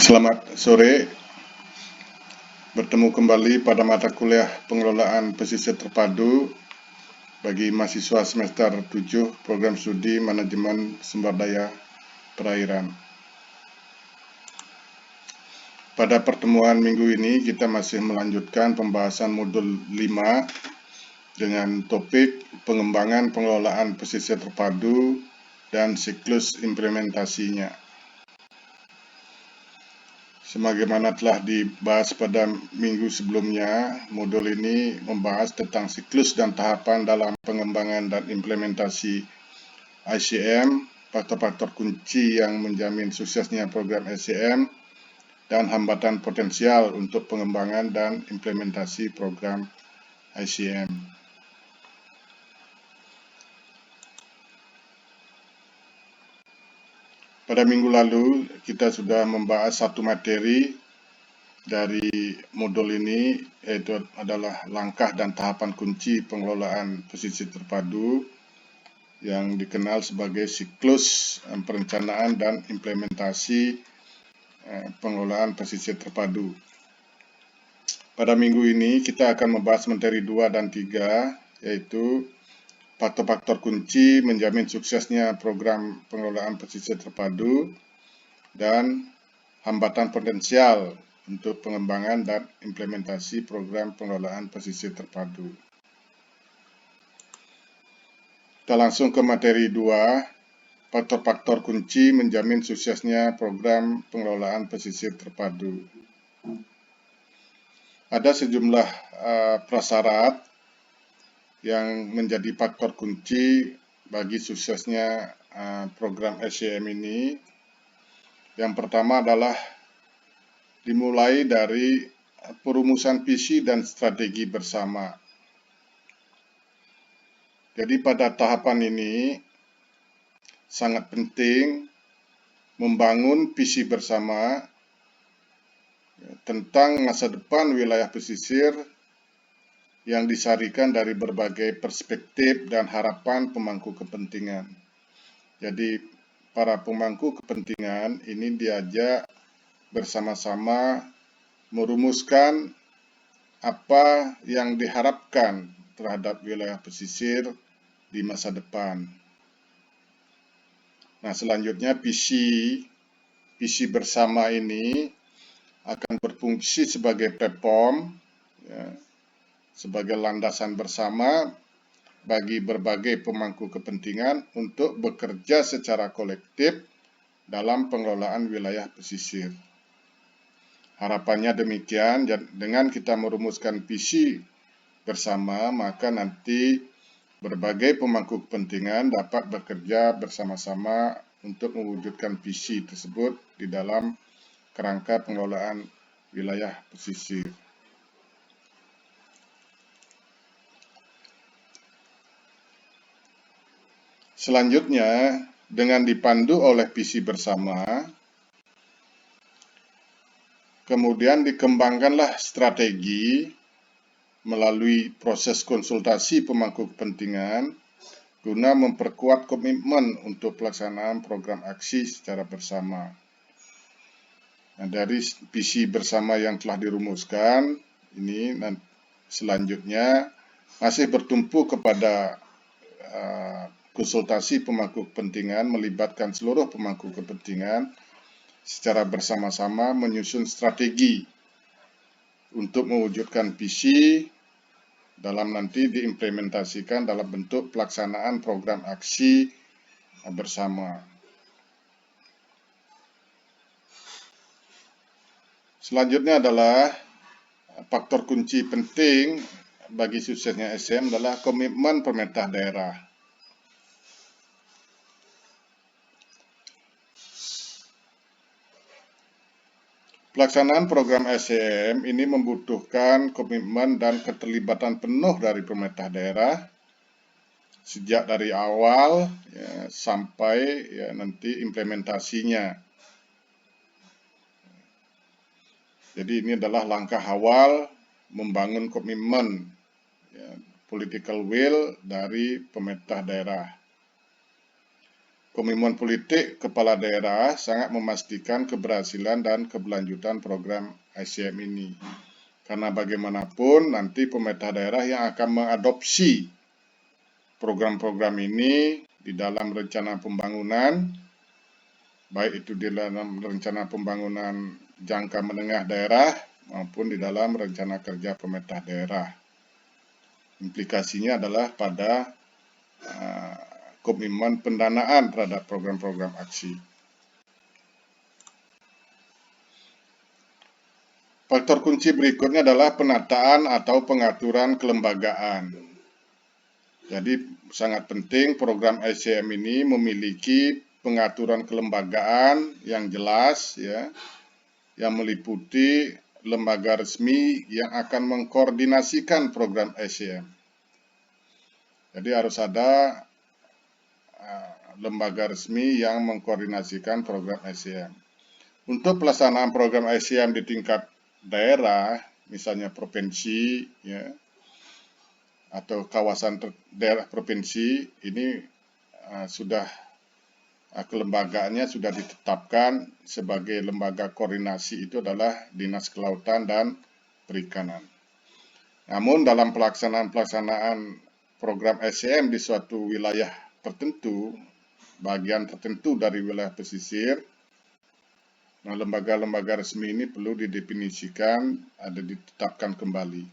Selamat sore, bertemu kembali pada mata kuliah pengelolaan pesisir terpadu bagi mahasiswa semester 7 program studi manajemen sumber daya perairan. Pada pertemuan minggu ini kita masih melanjutkan pembahasan modul 5 dengan topik pengembangan pengelolaan pesisir terpadu dan siklus implementasinya. Sebagaimana telah dibahas pada minggu sebelumnya, modul ini membahas tentang siklus dan tahapan dalam pengembangan dan implementasi ICM, faktor-faktor kunci yang menjamin suksesnya program ICM, dan hambatan potensial untuk pengembangan dan implementasi program ICM. Pada minggu lalu, kita sudah membahas satu materi dari modul ini, yaitu adalah langkah dan tahapan kunci pengelolaan pesisir terpadu yang dikenal sebagai siklus perencanaan dan implementasi pengelolaan pesisir terpadu. Pada minggu ini kita akan membahas materi 2 dan 3, yaitu faktor-faktor kunci menjamin suksesnya program pengelolaan pesisir terpadu dan hambatan potensial untuk pengembangan dan implementasi program pengelolaan pesisir terpadu. Kita langsung ke materi 2, faktor-faktor kunci menjamin suksesnya program pengelolaan pesisir terpadu. Ada sejumlah prasyarat yang menjadi faktor kunci bagi suksesnya program ICM ini. Yang pertama adalah dimulai dari perumusan visi dan strategi bersama. Jadi pada tahapan ini sangat penting membangun visi bersama tentang masa depan wilayah pesisir yang disarikan dari berbagai perspektif dan harapan pemangku kepentingan. Jadi para pemangku kepentingan ini diajak bersama-sama merumuskan apa yang diharapkan terhadap wilayah pesisir di masa depan. Nah, selanjutnya visi bersama ini akan berfungsi sebagai platform, sebagai landasan bersama bagi berbagai pemangku kepentingan untuk bekerja secara kolektif dalam pengelolaan wilayah pesisir. Harapannya demikian, dengan kita merumuskan visi bersama, maka nanti berbagai pemangku kepentingan dapat bekerja bersama-sama untuk mewujudkan visi tersebut di dalam kerangka pengelolaan wilayah pesisir. Selanjutnya, dengan dipandu oleh visi bersama, kemudian dikembangkanlah strategi melalui proses konsultasi pemangku kepentingan guna memperkuat komitmen untuk pelaksanaan program aksi secara bersama. Nah, dari visi bersama yang telah dirumuskan, ini selanjutnya masih bertumpu kepada konsultasi pemangku kepentingan, melibatkan seluruh pemangku kepentingan secara bersama-sama menyusun strategi untuk mewujudkan visi dalam nanti diimplementasikan dalam bentuk pelaksanaan program aksi bersama. Selanjutnya adalah faktor kunci penting bagi suksesnya ICM adalah komitmen pemerintah daerah. Pelaksanaan program ICM ini membutuhkan komitmen dan keterlibatan penuh dari pemerintah daerah sejak dari awal sampai nanti implementasinya. Jadi ini adalah langkah awal membangun komitmen, political will dari pemerintah daerah. Komitmen politik kepala daerah sangat memastikan keberhasilan dan keberlanjutan program ICM ini. Karena bagaimanapun nanti pemerintah daerah yang akan mengadopsi program-program ini di dalam rencana pembangunan, baik itu di dalam rencana pembangunan jangka menengah daerah maupun di dalam rencana kerja pemerintah daerah. Implikasinya adalah pada komitmen pendanaan terhadap program-program aksi. Faktor kunci berikutnya adalah penataan atau pengaturan kelembagaan. Jadi sangat penting program ICM ini memiliki pengaturan kelembagaan yang jelas, ya, yang meliputi lembaga resmi yang akan mengkoordinasikan program ICM. Jadi harus ada lembaga resmi yang mengkoordinasikan program ICM. Untuk pelaksanaan program ICM di tingkat daerah, misalnya provinsi, ya, atau kawasan daerah provinsi, ini kelembagaannya sudah ditetapkan sebagai lembaga koordinasi itu adalah Dinas Kelautan dan Perikanan. Namun dalam pelaksanaan program ICM di suatu wilayah tertentu, bagian tertentu dari wilayah pesisir, nah, lembaga-lembaga resmi ini perlu didefinisikan, ditetapkan kembali.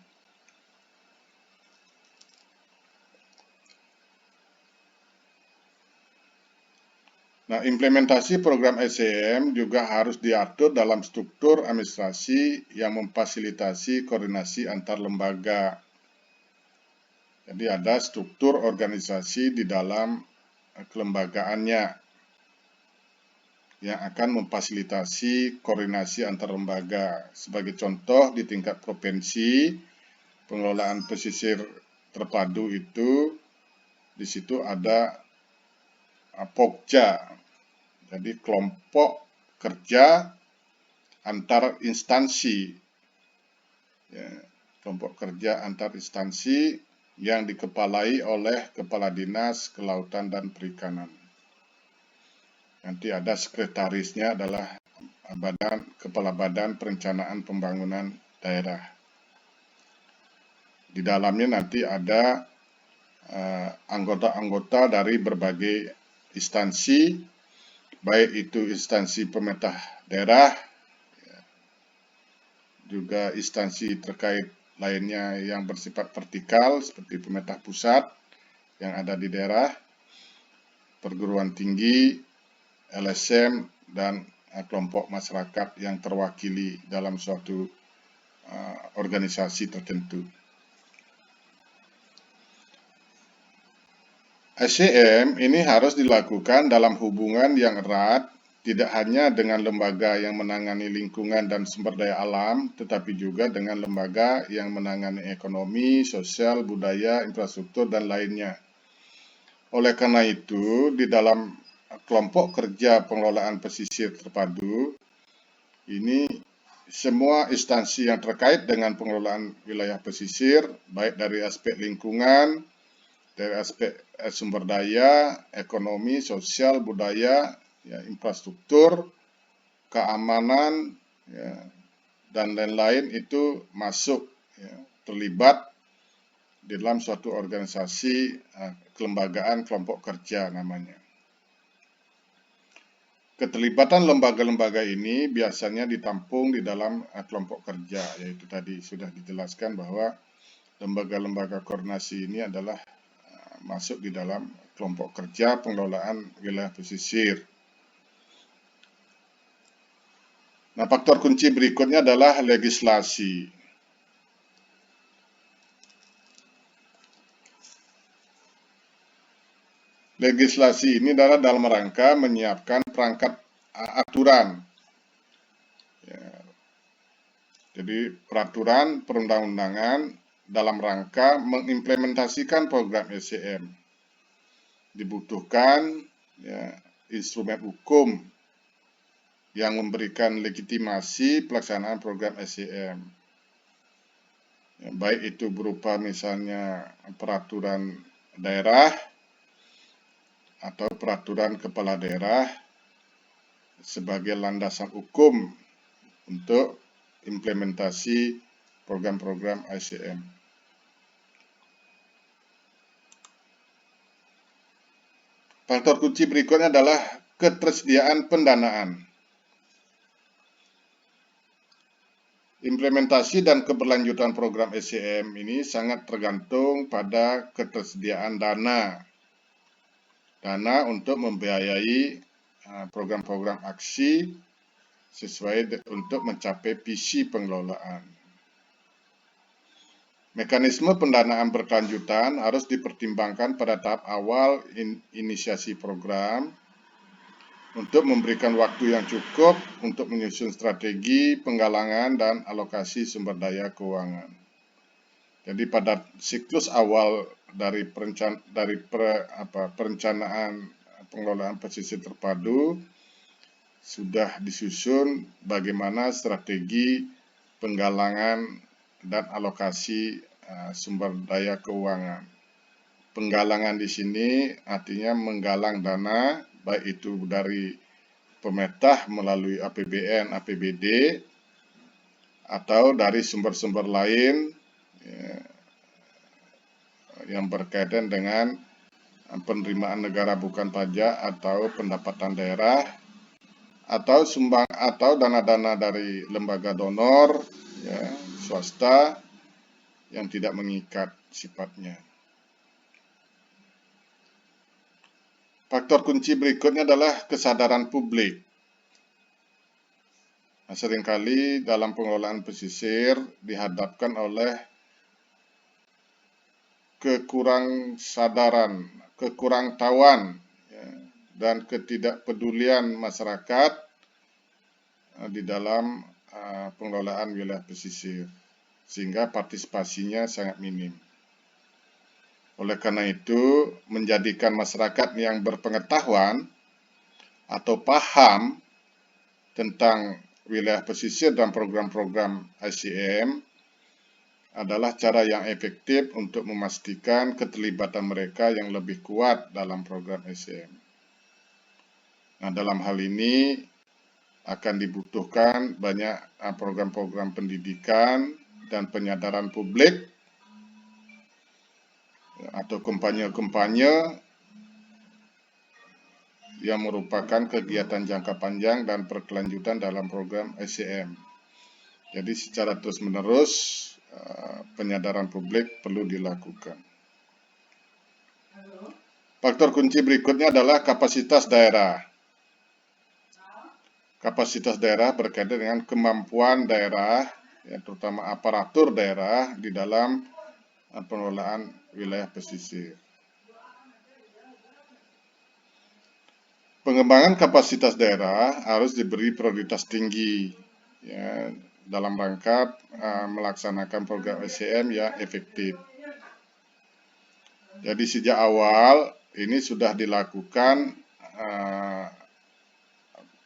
Nah, implementasi program ICM juga harus diatur dalam struktur administrasi yang memfasilitasi koordinasi antar lembaga. Jadi ada struktur organisasi di dalam kelembagaannya yang akan memfasilitasi koordinasi antar lembaga. Sebagai contoh, di tingkat provinsi, pengelolaan pesisir terpadu itu, di situ ada Pokja, jadi kelompok kerja antar instansi, ya, kelompok kerja antar instansi yang dikepalai oleh Kepala Dinas Kelautan dan Perikanan. Nanti ada sekretarisnya adalah Kepala Badan Perencanaan Pembangunan Daerah. Di dalamnya nanti ada anggota-anggota dari berbagai instansi, baik itu instansi pemerintah daerah, juga instansi terkait lainnya yang bersifat vertikal seperti pemerintah pusat yang ada di daerah, perguruan tinggi, LSM, dan kelompok masyarakat yang terwakili dalam suatu organisasi tertentu. ICM ini harus dilakukan dalam hubungan yang erat, tidak hanya dengan lembaga yang menangani lingkungan dan sumber daya alam, tetapi juga dengan lembaga yang menangani ekonomi, sosial, budaya, infrastruktur, dan lainnya. Oleh karena itu, di dalam kelompok kerja pengelolaan pesisir terpadu, ini semua instansi yang terkait dengan pengelolaan wilayah pesisir, baik dari aspek lingkungan, dari aspek sumber daya, ekonomi, sosial, budaya, ya, infrastruktur, keamanan, ya, dan lain-lain itu masuk, ya, terlibat dalam suatu organisasi kelembagaan kelompok kerja namanya. Keterlibatan lembaga-lembaga ini biasanya ditampung di dalam kelompok kerja, yaitu tadi sudah dijelaskan bahwa lembaga-lembaga koordinasi ini adalah masuk di dalam kelompok kerja pengelolaan wilayah pesisir. Nah, faktor kunci berikutnya adalah legislasi. Legislasi ini adalah dalam rangka menyiapkan perangkat aturan. Ya. Jadi peraturan perundang-undangan dalam rangka mengimplementasikan program ICM. Dibutuhkan, ya, instrumen hukum yang memberikan legitimasi pelaksanaan program ICM. Ya, baik itu berupa misalnya peraturan daerah atau peraturan kepala daerah sebagai landasan hukum untuk implementasi program-program ICM. Faktor kunci berikutnya adalah ketersediaan pendanaan. Implementasi dan keberlanjutan program ICM ini sangat tergantung pada ketersediaan dana untuk membiayai program-program aksi sesuai untuk mencapai visi pengelolaan. Mekanisme pendanaan berkelanjutan harus dipertimbangkan pada tahap awal inisiasi program untuk memberikan waktu yang cukup untuk menyusun strategi penggalangan dan alokasi sumber daya keuangan. Jadi pada siklus awal dari perencanaan pengelolaan pesisir terpadu sudah disusun bagaimana strategi penggalangan dan alokasi sumber daya keuangan. Penggalangan di sini artinya menggalang dana baik itu dari pemerintah melalui APBN, APBD atau dari sumber-sumber lain yang berkaitan dengan penerimaan negara bukan pajak atau pendapatan daerah atau dana-dana dari lembaga donor swasta yang tidak mengikat sifatnya. Faktor kunci berikutnya adalah kesadaran publik. Seringkali dalam pengelolaan pesisir dihadapkan oleh kekurangtahuan dan ketidakpedulian masyarakat di dalam pengelolaan wilayah pesisir, sehingga partisipasinya sangat minim. Oleh karena itu, menjadikan masyarakat yang berpengetahuan atau paham tentang wilayah pesisir dan program-program ICM adalah cara yang efektif untuk memastikan keterlibatan mereka yang lebih kuat dalam program ICM. Nah, dalam hal ini akan dibutuhkan banyak program-program pendidikan dan penyadaran publik atau kampanye-kampanye yang merupakan kegiatan jangka panjang dan berkelanjutan dalam program ICM. Jadi secara terus-menerus penyadaran publik perlu dilakukan. Faktor kunci berikutnya adalah kapasitas daerah. Kapasitas daerah berkaitan dengan kemampuan daerah, terutama aparatur daerah di dalam pengelolaan wilayah pesisir. Pengembangan kapasitas daerah harus diberi prioritas tinggi dalam rangka melaksanakan program ICM yang efektif. Jadi sejak awal ini sudah dilakukan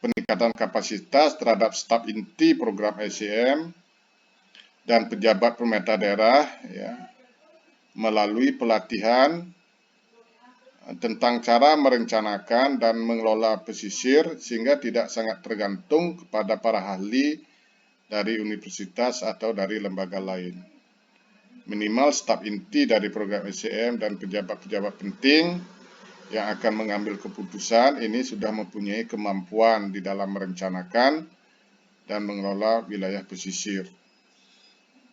peningkatan kapasitas terhadap staf inti program ICM dan pejabat pemerintah daerah melalui pelatihan tentang cara merencanakan dan mengelola pesisir sehingga tidak sangat tergantung kepada para ahli dari universitas atau dari lembaga lain. Minimal staf inti dari program ICM dan pejabat-pejabat penting yang akan mengambil keputusan ini sudah mempunyai kemampuan di dalam merencanakan dan mengelola wilayah pesisir.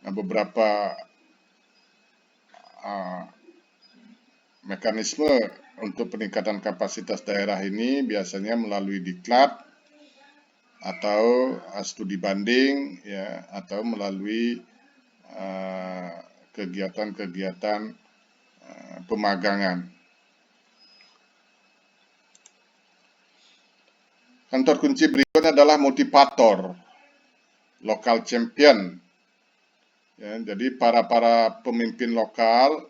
Nah, beberapa mekanisme untuk peningkatan kapasitas daerah ini biasanya melalui diklat atau studi banding atau melalui kegiatan-kegiatan pemagangan. Faktor kunci berikutnya adalah motivator, lokal champion. Jadi para pemimpin lokal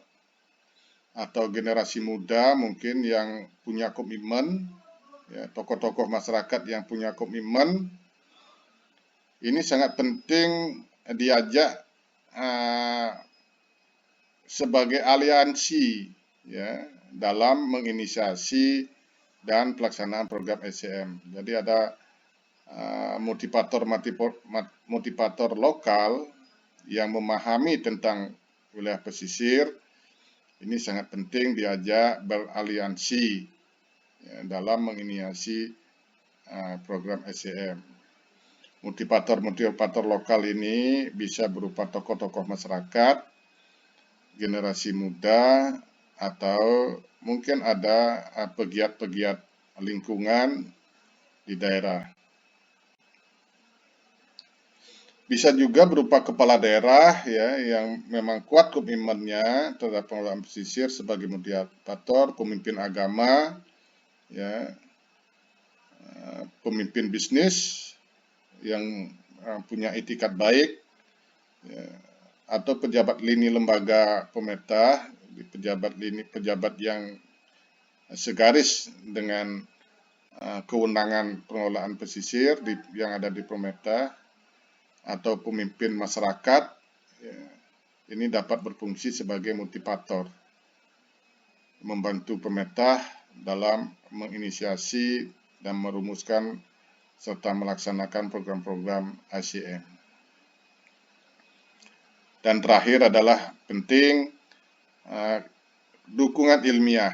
atau generasi muda mungkin yang punya komitmen, tokoh-tokoh masyarakat yang punya komitmen, ini sangat penting diajak sebagai aliansi dalam menginisiasi dan pelaksanaan program SCM. Jadi ada motivator lokal yang memahami tentang wilayah pesisir. Ini sangat penting diajak beraliansi dalam menginisiasi program SCM. Motivator lokal ini bisa berupa tokoh-tokoh masyarakat, generasi muda, atau mungkin ada pegiat-pegiat lingkungan di daerah. Bisa juga berupa kepala daerah ya yang memang kuat komitmennya terhadap pengelolaan pesisir sebagai motivator, pemimpin agama, ya, pemimpin bisnis yang punya itikat baik, ya, atau pejabat lini lembaga pemerintah, pejabat yang segaris dengan kewenangan pengelolaan pesisir yang ada di pemerintah, atau pemimpin masyarakat, ya, ini dapat berfungsi sebagai motivator, membantu pemerintah dalam menginisiasi dan merumuskan serta melaksanakan program-program SCM. Dan terakhir adalah penting dukungan ilmiah.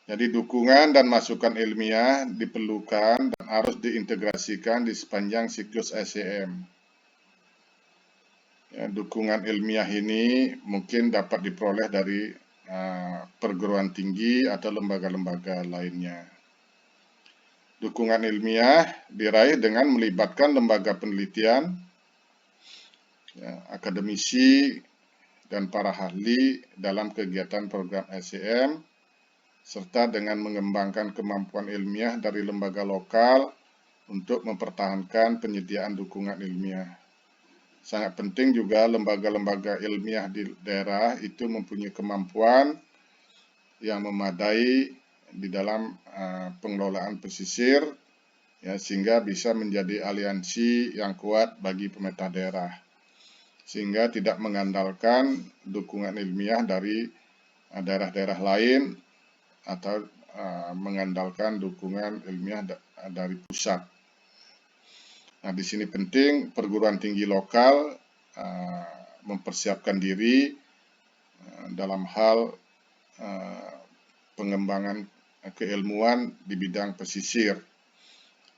Jadi dukungan dan masukan ilmiah diperlukan dan harus diintegrasikan di sepanjang siklus SCM. Ya, dukungan ilmiah ini mungkin dapat diperoleh dari perguruan tinggi atau lembaga-lembaga lainnya. Dukungan ilmiah diraih dengan melibatkan lembaga penelitian, ya, akademisi, dan para ahli dalam kegiatan program SCM, serta dengan mengembangkan kemampuan ilmiah dari lembaga lokal untuk mempertahankan penyediaan dukungan ilmiah. Sangat penting juga lembaga-lembaga ilmiah di daerah itu mempunyai kemampuan yang memadai di dalam pengelolaan pesisir, ya, sehingga bisa menjadi aliansi yang kuat bagi pemerintah daerah, sehingga tidak mengandalkan dukungan ilmiah dari daerah-daerah lain atau mengandalkan dukungan ilmiah dari pusat. Nah, di sini penting perguruan tinggi lokal mempersiapkan diri dalam hal pengembangan keilmuan di bidang pesisir.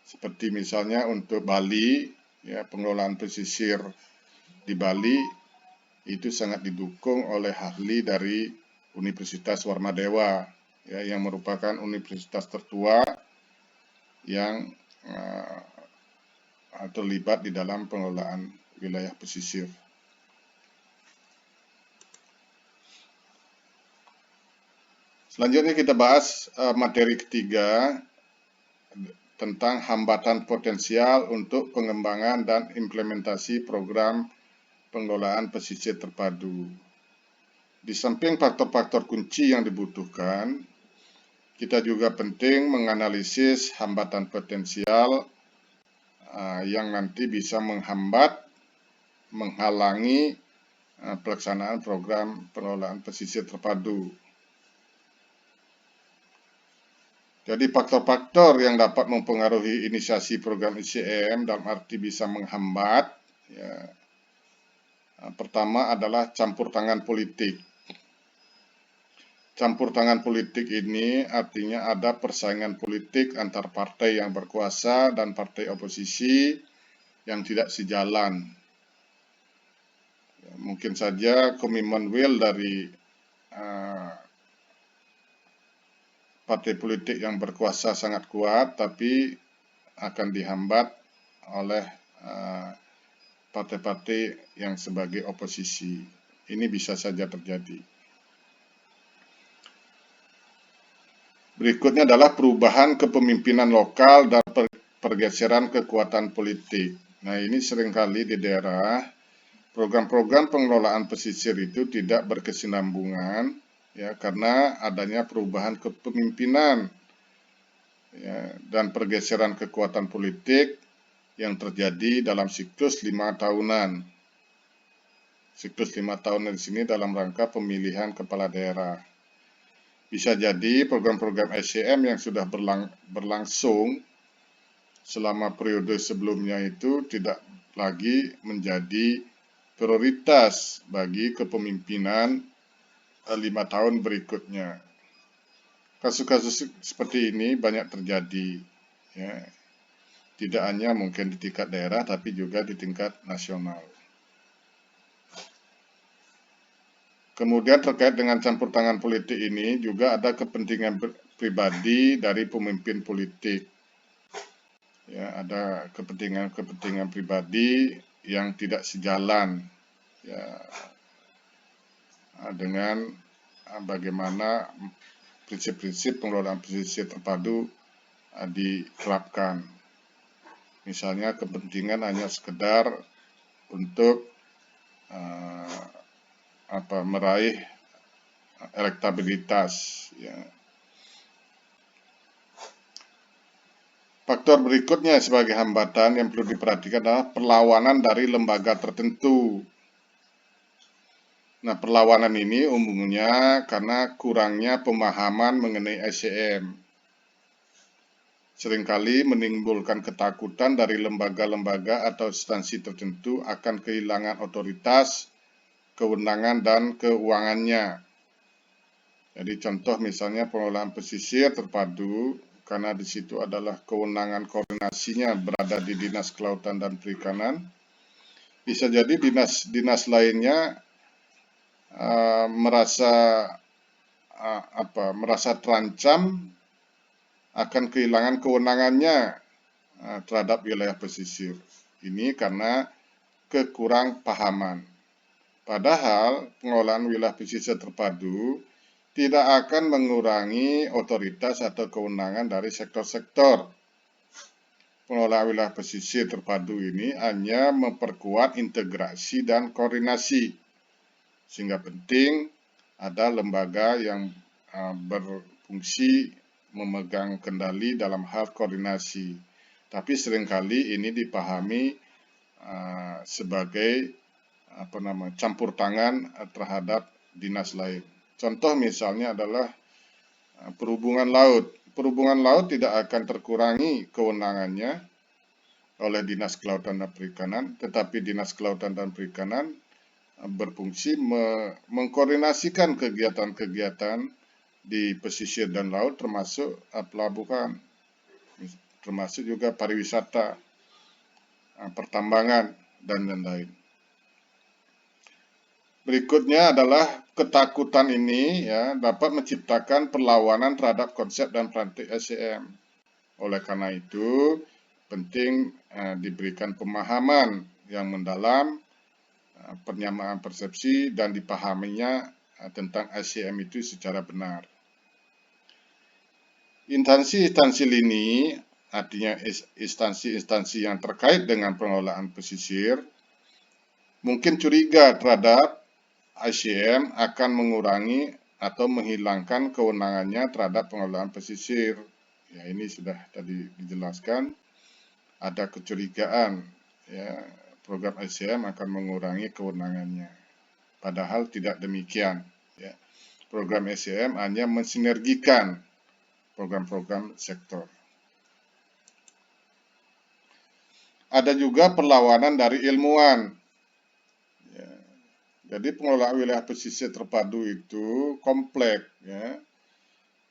Seperti misalnya untuk Bali, ya, pengelolaan pesisir di Bali itu sangat didukung oleh ahli dari Universitas Warmadewa, ya, yang merupakan universitas tertua yang terlibat di dalam pengelolaan wilayah pesisir. Selanjutnya kita bahas materi ketiga tentang hambatan potensial untuk pengembangan dan implementasi program pengelolaan pesisir terpadu. Di samping faktor-faktor kunci yang dibutuhkan, kita juga penting menganalisis hambatan potensial yang nanti bisa menghambat, menghalangi pelaksanaan program pengelolaan pesisir terpadu. Jadi faktor-faktor yang dapat mempengaruhi inisiasi program SCM dalam arti bisa menghambat, ya, pertama adalah campur tangan politik. Campur tangan politik ini artinya ada persaingan politik antar partai yang berkuasa dan partai oposisi yang tidak sejalan. Mungkin saja komitmen will dari partai politik yang berkuasa sangat kuat, tapi akan dihambat oleh partai-partai yang sebagai oposisi. Ini bisa saja terjadi. Berikutnya adalah perubahan kepemimpinan lokal dan pergeseran kekuatan politik. Nah, ini seringkali di daerah program-program pengelolaan pesisir itu tidak berkesinambungan, ya, karena adanya perubahan kepemimpinan, ya, dan pergeseran kekuatan politik yang terjadi dalam siklus 5 tahunan. Siklus 5 tahunan di sini dalam rangka pemilihan kepala daerah. Bisa jadi program-program SCM yang sudah berlangsung selama periode sebelumnya itu tidak lagi menjadi prioritas bagi kepemimpinan 5 tahun berikutnya. Kasus-kasus seperti ini banyak terjadi, ya. Tidak hanya mungkin di tingkat daerah, tapi juga di tingkat nasional. Kemudian terkait dengan campur tangan politik ini juga ada kepentingan pribadi dari pemimpin politik. Ya, ada kepentingan pribadi yang tidak sejalan, ya, dengan bagaimana prinsip-prinsip pengelolaan pesisir terpadu diterapkan. Misalnya kepentingan hanya sekedar untuk meraih elektabilitas. Ya. Faktor berikutnya sebagai hambatan yang perlu diperhatikan adalah perlawanan dari lembaga tertentu. Nah, perlawanan ini umumnya karena kurangnya pemahaman mengenai SCM. Seringkali menimbulkan ketakutan dari lembaga-lembaga atau instansi tertentu akan kehilangan otoritas, kewenangan, dan keuangannya. Jadi contoh misalnya pengelolaan pesisir terpadu, karena di situ adalah kewenangan koordinasinya berada di Dinas Kelautan dan Perikanan. Bisa jadi dinas-dinas lainnya merasa terancam akan kehilangan kewenangannya terhadap wilayah pesisir. Ini karena kekurang pahaman. Padahal pengelolaan wilayah pesisir terpadu tidak akan mengurangi otoritas atau kewenangan dari sektor-sektor. Pengelolaan wilayah pesisir terpadu ini hanya memperkuat integrasi dan koordinasi. Sehingga penting ada lembaga yang berfungsi memegang kendali dalam hal koordinasi. Tapi seringkali ini dipahami sebagai campur tangan terhadap dinas lain. Contoh misalnya adalah perhubungan laut. Perhubungan laut tidak akan terkurangi kewenangannya oleh Dinas Kelautan dan Perikanan, tetapi Dinas Kelautan dan Perikanan berfungsi mengkoordinasikan kegiatan-kegiatan di pesisir dan laut, termasuk pelabuhan, termasuk juga pariwisata, pertambangan, dan lain-lain. Berikutnya adalah ketakutan ini ya dapat menciptakan perlawanan terhadap konsep dan praktik SCM. Oleh karena itu, penting diberikan pemahaman yang mendalam, penyamaan persepsi, dan dipahaminya tentang SCM itu secara benar. Instansi-instansi lini, artinya instansi-instansi yang terkait dengan pengelolaan pesisir, mungkin curiga terhadap SCM akan mengurangi atau menghilangkan kewenangannya terhadap pengelolaan pesisir. Ya, ini sudah tadi dijelaskan. Ada kecurigaan, ya, program SCM akan mengurangi kewenangannya. Padahal tidak demikian. Ya. Program SCM hanya mensinergikan program-program sektor. Ada juga perlawanan dari ilmuwan. Ya. Jadi pengelolaan wilayah pesisir terpadu itu kompleks. Ya.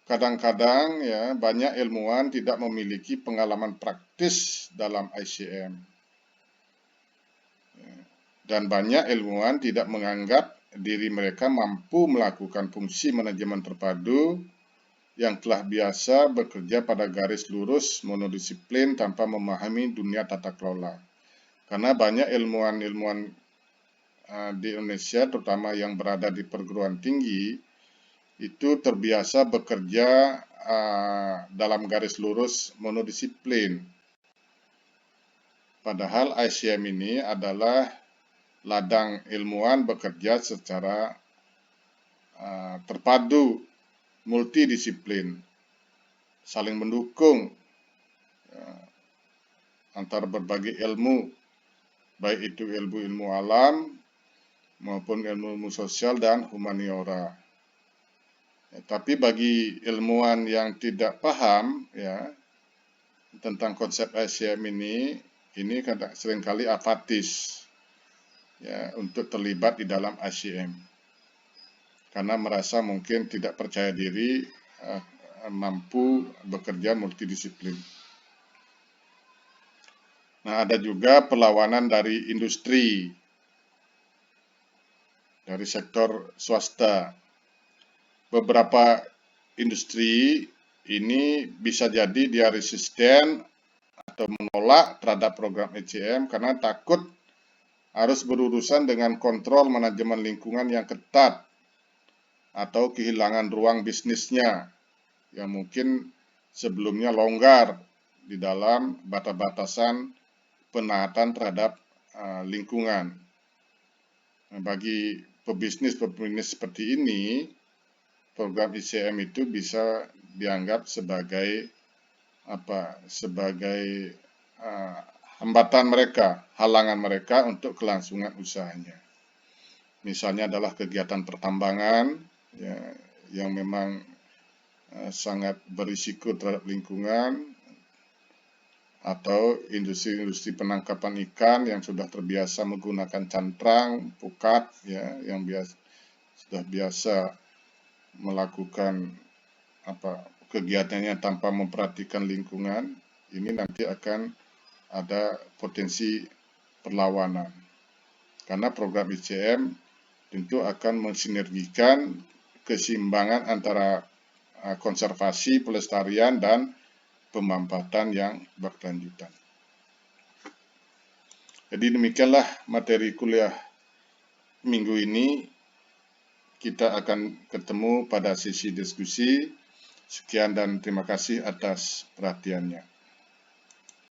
Kadang-kadang ya banyak ilmuwan tidak memiliki pengalaman praktis dalam ICM. Ya. Dan banyak ilmuwan tidak menganggap diri mereka mampu melakukan fungsi manajemen terpadu yang telah biasa bekerja pada garis lurus monodisiplin tanpa memahami dunia tata kelola. Karena banyak ilmuwan-ilmuwan di Indonesia, terutama yang berada di perguruan tinggi, itu terbiasa bekerja dalam garis lurus monodisiplin. Padahal ICM ini adalah ladang ilmuwan bekerja secara terpadu, multidisiplin, saling mendukung antara berbagai ilmu, baik itu ilmu-ilmu alam maupun ilmu-ilmu sosial dan humaniora. Tapi bagi ilmuwan yang tidak paham ya tentang konsep ICM ini kadang seringkali apatis ya untuk terlibat di dalam ICM karena merasa mungkin tidak percaya diri mampu bekerja multidisiplin. Nah, ada juga perlawanan dari industri, dari sektor swasta. Beberapa industri ini bisa jadi dia resisten atau menolak terhadap program ICM karena takut harus berurusan dengan kontrol manajemen lingkungan yang ketat atau kehilangan ruang bisnisnya yang mungkin sebelumnya longgar di dalam batas-batasan penaatan terhadap lingkungan. Nah, bagi pebisnis seperti ini, program ICM itu bisa dianggap sebagai hambatan mereka, halangan mereka untuk kelangsungan usahanya. Misalnya adalah kegiatan pertambangan ya, yang memang sangat berisiko terhadap lingkungan, atau industri-industri penangkapan ikan yang sudah terbiasa menggunakan cantrang, pukat, ya, yang sudah biasa melakukan kegiatannya tanpa memperhatikan lingkungan, ini nanti akan ada potensi perlawanan. Karena program ICM tentu akan mensinergikan keseimbangan antara konservasi, pelestarian, dan pemampatan yang berkelanjutan. Jadi demikianlah materi kuliah minggu ini. Kita akan ketemu pada sesi diskusi. Sekian dan terima kasih atas perhatiannya.